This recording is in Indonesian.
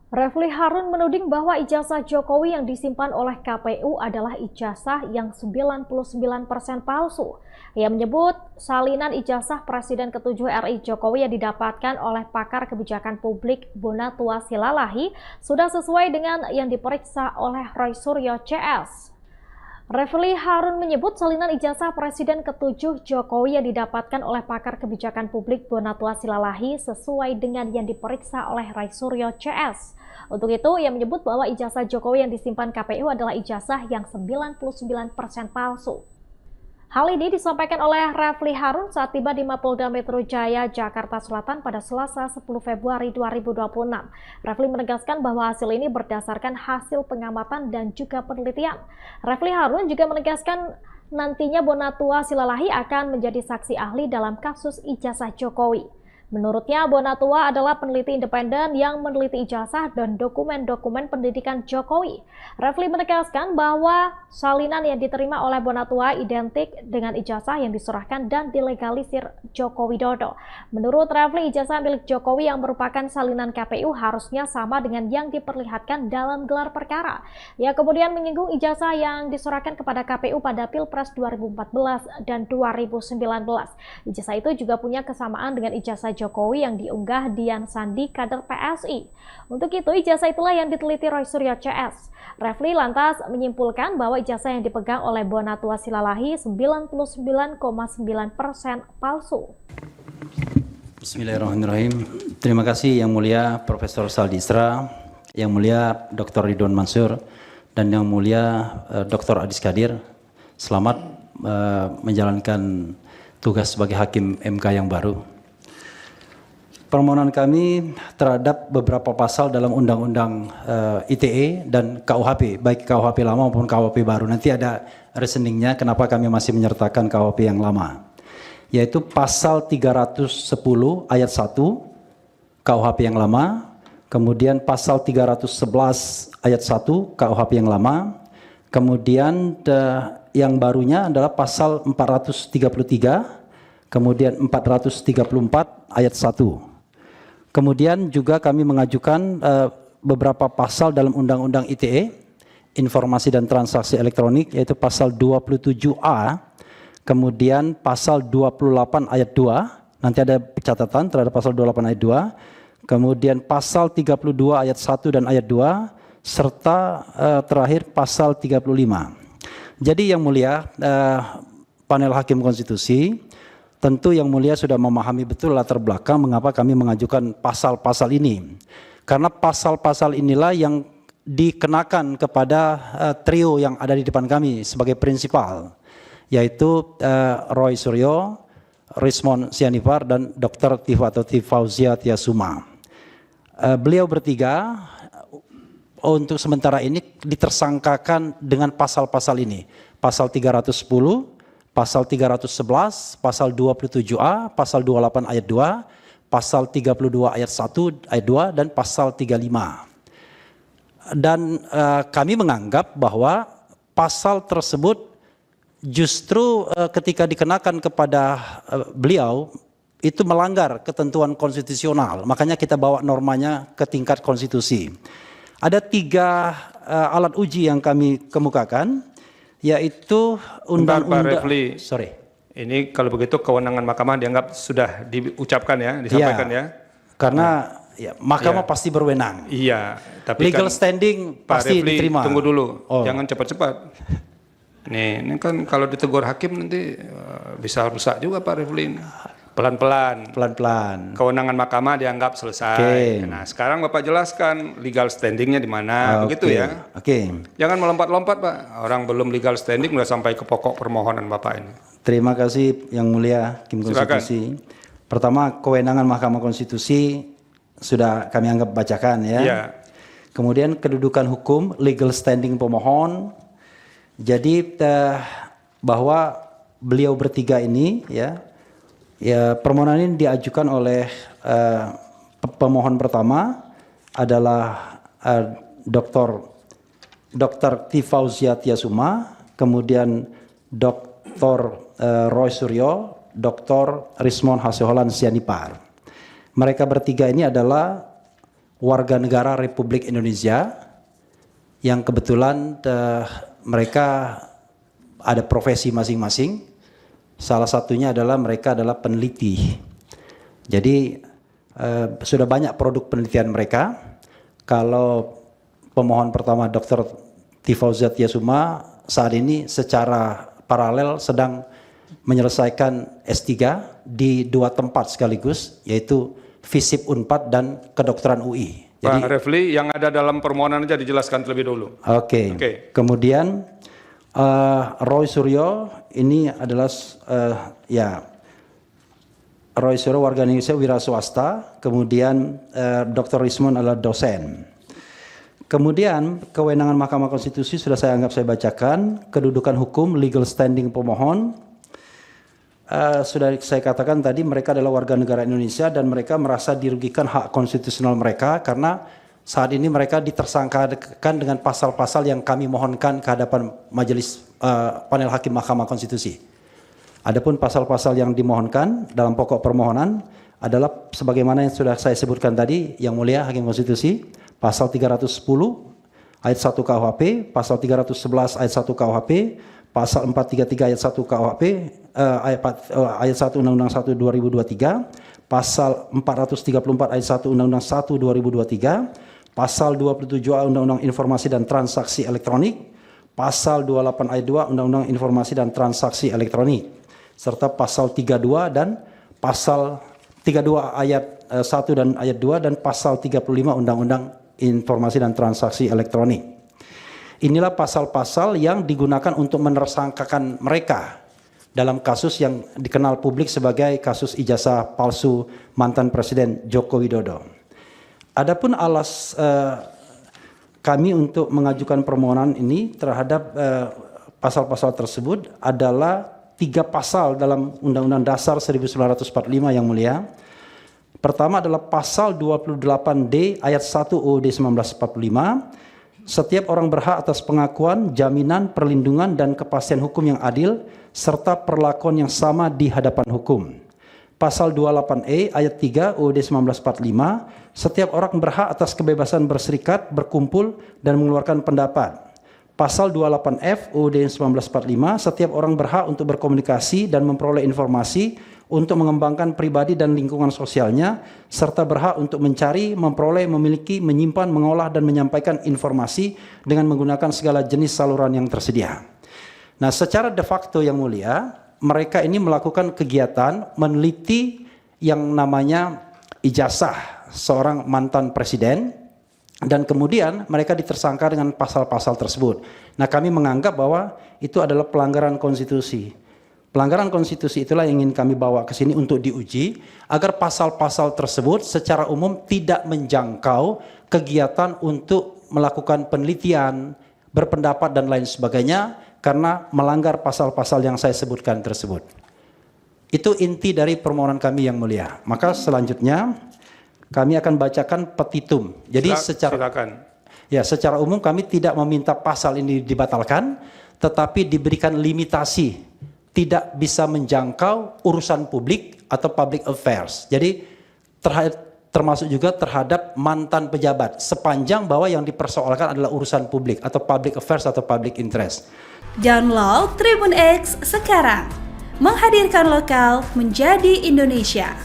Refly Harun menuding bahwa ijazah Jokowi yang disimpan oleh KPU adalah ijazah yang 99% palsu. Ia menyebut salinan ijazah Presiden ke-7 RI Jokowi yang didapatkan oleh pakar kebijakan publik Bonatua Silalahi sudah sesuai dengan yang diperiksa oleh Roy Suryo CS. Refly Harun menyebut salinan ijazah Presiden ke-7 Jokowi yang didapatkan oleh pakar kebijakan publik Bonatua Silalahi sesuai dengan yang diperiksa oleh Roy Suryo CS. Untuk itu, ia menyebut bahwa ijazah Jokowi yang disimpan KPU adalah ijazah yang 99% palsu. Hal ini disampaikan oleh Refly Harun saat tiba di Mapolda Metro Jaya, Jakarta Selatan pada Selasa 10 Februari 2026. Refly menegaskan bahwa hasil ini berdasarkan hasil pengamatan dan juga penelitian. Refly Harun juga menegaskan nantinya Bonatua Silalahi akan menjadi saksi ahli dalam kasus ijazah Jokowi. Menurutnya, Bonatua adalah peneliti independen yang meneliti ijazah dan dokumen-dokumen pendidikan Jokowi. Refly menegaskan bahwa salinan yang diterima oleh Bonatua identik dengan ijazah yang diserahkan dan dilegalisir Joko Widodo. Menurut Refly, ijazah milik Jokowi yang merupakan salinan KPU harusnya sama dengan yang diperlihatkan dalam gelar perkara. Ia kemudian menyinggung ijazah yang diserahkan kepada KPU pada Pilpres 2014 dan 2019. Ijazah itu juga punya kesamaan dengan ijazah Jokowi yang diunggah Dian Sandi kader PSI. Untuk itu, ijazah itulah yang diteliti Roy Suryo CS. Refly lantas menyimpulkan bahwa ijazah yang dipegang oleh Bonatua Silalahi 99,9% palsu. Bismillahirrahmanirrahim. Terima kasih Yang Mulia Profesor Saldi Isra, Yang Mulia Dr. Ridwan Mansur, dan Yang Mulia Dr. Adis Kadir. Selamat menjalankan tugas sebagai Hakim MK yang baru. Permohonan kami terhadap beberapa pasal dalam Undang-Undang ITE dan KUHP, baik KUHP lama maupun KUHP baru. Nanti ada reasoningnya kenapa kami masih menyertakan KUHP yang lama. Yaitu pasal 310 ayat 1 KUHP yang lama, kemudian pasal 311 ayat 1 KUHP yang lama, kemudian yang barunya adalah pasal 433, kemudian 434 ayat 1. Kemudian juga kami mengajukan beberapa pasal dalam Undang-Undang ITE, Informasi dan Transaksi Elektronik, yaitu pasal 27A, kemudian pasal 28 ayat 2, nanti ada catatan terhadap pasal 28 ayat 2, kemudian pasal 32 ayat 1 dan ayat 2, serta terakhir pasal 35. Jadi Yang Mulia, panel Hakim Konstitusi, tentu Yang Mulia sudah memahami betul latar belakang mengapa kami mengajukan pasal-pasal ini. Karena pasal-pasal inilah yang dikenakan kepada trio yang ada di depan kami sebagai prinsipal, yaitu Roy Suryo, Rismon Sianipar, dan Dr. Tifauzia Tiasuma. Beliau bertiga untuk sementara ini ditersangkakan dengan pasal-pasal ini. Pasal 310, pasal 311, pasal 27A, pasal 28 ayat 2, pasal 32 ayat 1 ayat 2, dan pasal 35. Dan kami menganggap bahwa pasal tersebut justru ketika dikenakan kepada beliau itu melanggar ketentuan konstitusional. Makanya kita bawa normanya ke tingkat konstitusi. Ada 3 alat uji yang kami kemukakan, yaitu undang-undang. Sorry. Ini kalau begitu kewenangan mahkamah dianggap sudah diucapkan ya, disampaikan ya. Karena ya, mahkamah pasti berwenang. Iya, tapi legal kan standing Pak pasti Refly, diterima. tunggu dulu, jangan cepat-cepat. Ini kan kalau ditegur hakim nanti bisa rusak juga Pak Refly. Pelan-pelan. Kewenangan mahkamah dianggap selesai. Nah, sekarang Bapak jelaskan legal standingnya di mana, begitu ya. Jangan melompat-lompat Pak. Orang belum legal standing udah sampai ke pokok permohonan Bapak ini. Terima kasih Yang Mulia Hakim Konstitusi. Pertama, kewenangan Mahkamah Konstitusi sudah kami anggap bacakan ya. Kemudian kedudukan hukum, legal standing pemohon. Jadi bahwa beliau bertiga ini ya, permohonan ini diajukan oleh pemohon pertama adalah Dr. Tifauzia Tiasuma, kemudian Dr. Roy Suryo, Dr. Rismon Haseholan Sianipar. Mereka bertiga ini adalah warga negara Republik Indonesia yang kebetulan mereka ada profesi masing-masing. Salah satunya adalah mereka adalah peneliti. Jadi sudah banyak produk penelitian mereka. Kalau pemohon pertama Dr. Tifauzat Yasuma saat ini secara paralel sedang menyelesaikan S3 di 2 tempat sekaligus, yaitu FISIP Unpad dan Kedokteran UI. Jadi, Pak Refli, yang ada dalam permohonan aja dijelaskan terlebih dulu. Oke. Kemudian Roy Suryo ini adalah Roy Suryo warga Indonesia wira swasta, kemudian Dr. Rismon adalah dosen. Kemudian kewenangan Mahkamah Konstitusi sudah saya bacakan, kedudukan hukum, legal standing pemohon. Sudah saya katakan tadi mereka adalah warga negara Indonesia dan mereka merasa dirugikan hak konstitusional mereka karena saat ini mereka ditersangkakan dengan pasal-pasal yang kami mohonkan ke hadapan majelis panel hakim Mahkamah Konstitusi. Adapun pasal-pasal yang dimohonkan dalam pokok permohonan adalah sebagaimana yang sudah saya sebutkan tadi, Yang Mulia Hakim Konstitusi, pasal 310 ayat 1 KUHP, pasal 311 ayat 1 KUHP, pasal 433 ayat 1 KUHP, ayat 1 Undang-Undang 1 2023, pasal 434 ayat 1 Undang-Undang 1 2023, pasal 27A Undang-Undang Informasi dan Transaksi Elektronik, pasal 28 ayat 2 Undang-Undang Informasi dan Transaksi Elektronik, serta pasal 32 dan pasal 32 ayat 1 dan ayat 2 dan pasal 35 Undang-Undang Informasi dan Transaksi Elektronik. Inilah pasal-pasal yang digunakan untuk menersangkakan mereka dalam kasus yang dikenal publik sebagai kasus ijazah palsu mantan Presiden Joko Widodo. Adapun kami untuk mengajukan permohonan ini terhadap pasal-pasal tersebut adalah 3 pasal dalam Undang-Undang Dasar 1945 Yang Mulia. Pertama adalah pasal 28D ayat 1 UUD 1945. Setiap orang berhak atas pengakuan, jaminan, perlindungan, dan kepastian hukum yang adil, serta perlakuan yang sama di hadapan hukum. Pasal 28E ayat 3 UUD 1945, setiap orang berhak atas kebebasan berserikat, berkumpul, dan mengeluarkan pendapat. Pasal 28F UUD 1945, setiap orang berhak untuk berkomunikasi dan memperoleh informasi untuk mengembangkan pribadi dan lingkungan sosialnya, serta berhak untuk mencari, memperoleh, memiliki, menyimpan, mengolah, dan menyampaikan informasi dengan menggunakan segala jenis saluran yang tersedia. Nah, secara de facto Yang Mulia, mereka ini melakukan kegiatan meneliti yang namanya ijazah seorang mantan presiden, dan kemudian mereka ditersangka dengan pasal-pasal tersebut. Nah, kami menganggap bahwa itu adalah pelanggaran konstitusi. Pelanggaran konstitusi itulah yang ingin kami bawa ke sini untuk diuji, agar pasal-pasal tersebut secara umum tidak menjangkau kegiatan untuk melakukan penelitian, berpendapat, dan lain sebagainya, karena melanggar pasal-pasal yang saya sebutkan tersebut. Itu inti dari permohonan kami Yang Mulia. Maka selanjutnya kami akan bacakan petitum. Jadi secara umum kami tidak meminta pasal ini dibatalkan, tetapi diberikan limitasi, tidak bisa menjangkau urusan publik atau public affairs. Jadi termasuk juga terhadap mantan pejabat, sepanjang bahwa yang dipersoalkan adalah urusan publik atau public affairs atau public interest. Download Tribun X sekarang, menghadirkan lokal menjadi Indonesia.